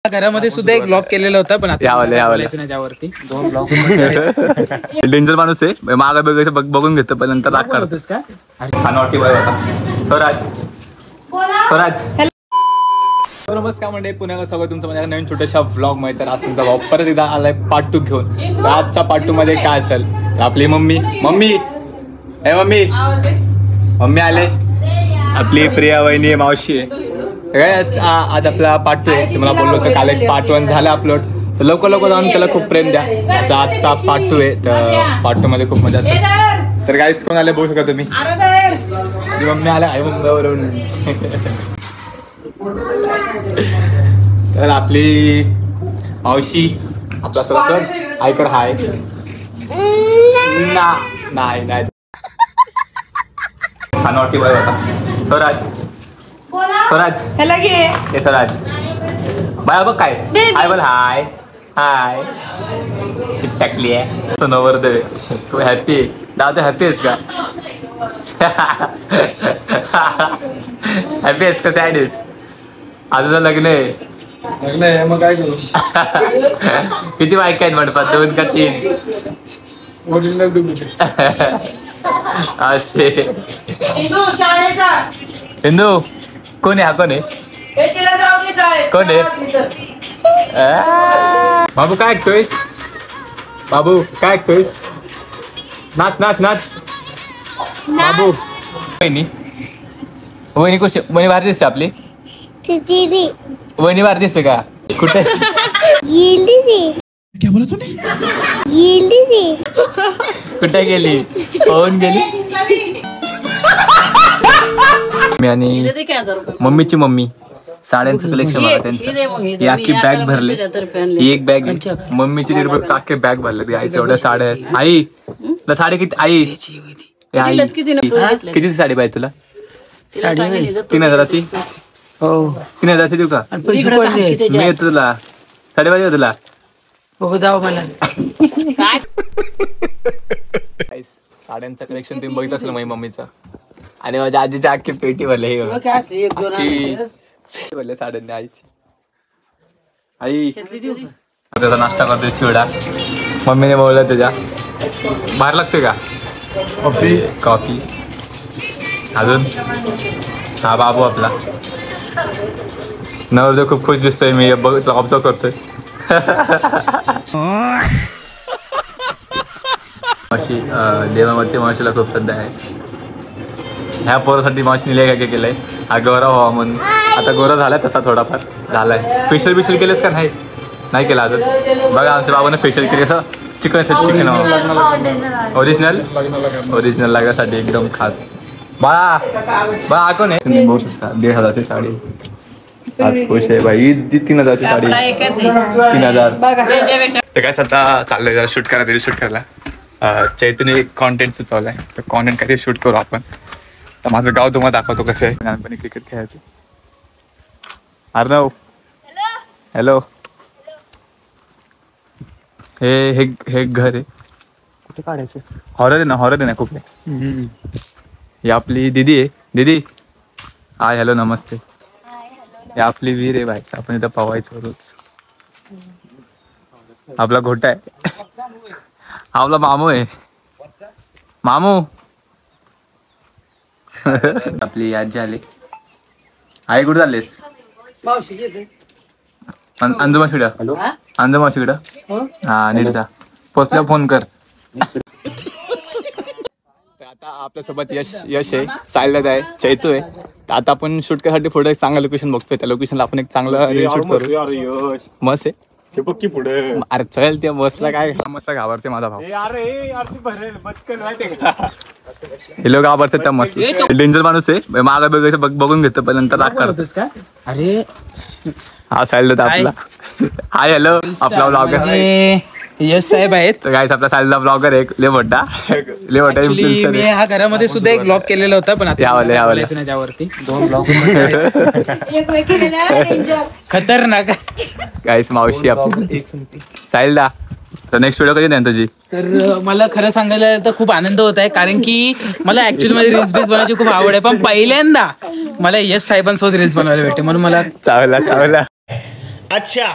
घरामध्ये सुद्धा एक ब्लॉग केलेला होता पण आता नाही त्यावरती दोन ब्लॉग डेंजर माणूस आहे मागे बघायचं बघून घेतो पण नंतर राग करतोस का हा नॉटी बॉय होता स्वराज नमस्कार म्हणजे पुन्हा स्वागत तुमचं माझ्या नवीन छोट्याशा व्लॉग मध्ये. तर आज तुमचा भाऊ परत एकदा आलाय पार्ट 2 घेऊन. तर आजच्या पार्ट 2 मध्ये काय असेल तर आपली मम्मी आले, आपली प्रिया वहिनी मावशी आहे. आज आपला पार्ट 2 आहे. तुम्हाला बोललो होतं काल एक पार्ट 1 झालं अपलोड, तर लवकर जाऊन त्याला खूप प्रेम द्या. आजचा पार्ट 2 आहे, तर पार्ट 2 मध्ये खूप मजा असेल. तर गाईस कोण आले बघू शकता तुम्ही. मम्मी आल्या आई मुंबईवरून. तर आपली मावशी आपला सर ऐकर हाय नाही हा नॉटी बॉय होता स्वराज हे स्वराज बाय बघ काय हाय बोल हाय टाकली आहे तो नवरदेव. तू हॅपी दादा हॅपी आहेस का? हॅपी आहेस का सॅड आहेस? आजचं लग्न आहे मग काय करू? किती बायका आहेत म्हणतात 2 का 3? अच्छे हिंदू कोण आहे? हा कोण आहे? कोण आहे? बाबू काय ऐकतोयस? नाच बाबू. वहिनी कशी वहिनी भारी दिसते आपली. वहिनी भारी दिसते का? कुठे क्या बोला तूने? कुठे गेली? कोण गेली? आणि मम्मीची मम्मी साड्यांचं कलेक्शन बघा त्यांचं. आखी बॅग भरले. ही एक बॅग मम्मीची अख्खे बॅग भरले. आईचं एवढ्या साड्या आहेत. आई तुला साडी किती? आई किती साडी पाहिजे तुला? 3000ची. हो 3000ची देऊ का? मी येतो तुला साडी पाहिजे तुला. साड्यांचं कलेक्शन तुम्ही बघित असेल माझ्या मम्मीचं. आणि माझ्या आजीच्या अख्खी पेटी भरले साड्यांनी आईची. आई त्याचा नाश्ता करतोय चिवडा. मम्मीने बोलला त्याच्या बाहेर लागतोय का कॉफी? अजून हा बाबू आपला नवरदेव खूप खुश दिसतोय. मी बघितलं ऑब्झर्व करतोय. मावशी देवावरती मावशीला खूप श्रद्धा आहे. ह्या पोरासाठी मावशीने काय केलंय हा गौरव व्हावा म्हणून. आता गौरव झालाय तसा थोडाफार झालाय. फेशियल केलेस का? नाही केला अजून. बघा आमच्या बाबाने फेशियल केली असं चिकन ओरिजिनल लागण्यासाठी एकदम खास. बाळा कोण आहे? तुम्ही बघू शकता 1500ची साडी. आज खुश आहे बाई. 3000ची साडी 3000. तर काय आता चाललंय जरा शूट करा, रील शूट करायला. चैतन्य कॉन्टेंट सुचवलाय तर कॉन्टेंट काहीतरी शूट करू आपण. तर माझं गाव तुम्हाला दाखवतो कसं आहे लहानपणी क्रिकेट खेळायचं. अर्णव हॅलो. हे घर आहे. कुठे काढायचं? हॉरर आहे ना खूप. ही आपली दीदी आहे. दीदी हाय हॅलो नमस्ते. ही आपली वीर आहे बाई. आपण इथं पवायचो रोज. आपला घोटा आहे. आपला मामू आहे. मामू आपली आजी आली. आई कुठे चाललेस? अंजमाशीकडं. हा नीट जा. पोचल्या फोन कर. आता आपल्यासोबत यश आहे, सायलद आहे, चैतू आहे. तर आता आपण शूट करण्यासाठी पुढे एक चांगलं लोकेशन बघतोय. त्या लोकेशनला आपण एक चांगलं रील शूट करू. मस्त आहे पुढे. अरे चल त्या मस्तला काय मस्त घाबरते माझा भाऊ. हे लोक घाबरतात त्या मस्त. डेंजर माणूस आहे मागे बघायचं बघून घेतो पण नंतर राग करतोस का? अरे हा सायलद आपला. हाय हॅलो आपला ब्लॉगर यश साहेब आहेत. तर गाईस आपला सायलदा ब्लॉगर आहे. लय मोठा इन्फ्लुएन्सर. मी हा घरामध्ये सुद्धा एक ब्लॉग केलेला होता पण आता नाही त्यावरती दोन ब्लॉग खतरनाक. गाईस मावशी आपली सायलदा. तर नेक्स्ट व्हिडिओ कधी नाही तुझी? तर मला खरं सांगायला तर खूप आनंद होत आहे कारण की मला ऍक्च्युअली मध्ये रील्स बनवायची खूप आवड आहे. पण पहिल्यांदा मला यश साहेबांसोबत रील्स बनवायला भेटते म्हणून मला चावला. अच्छा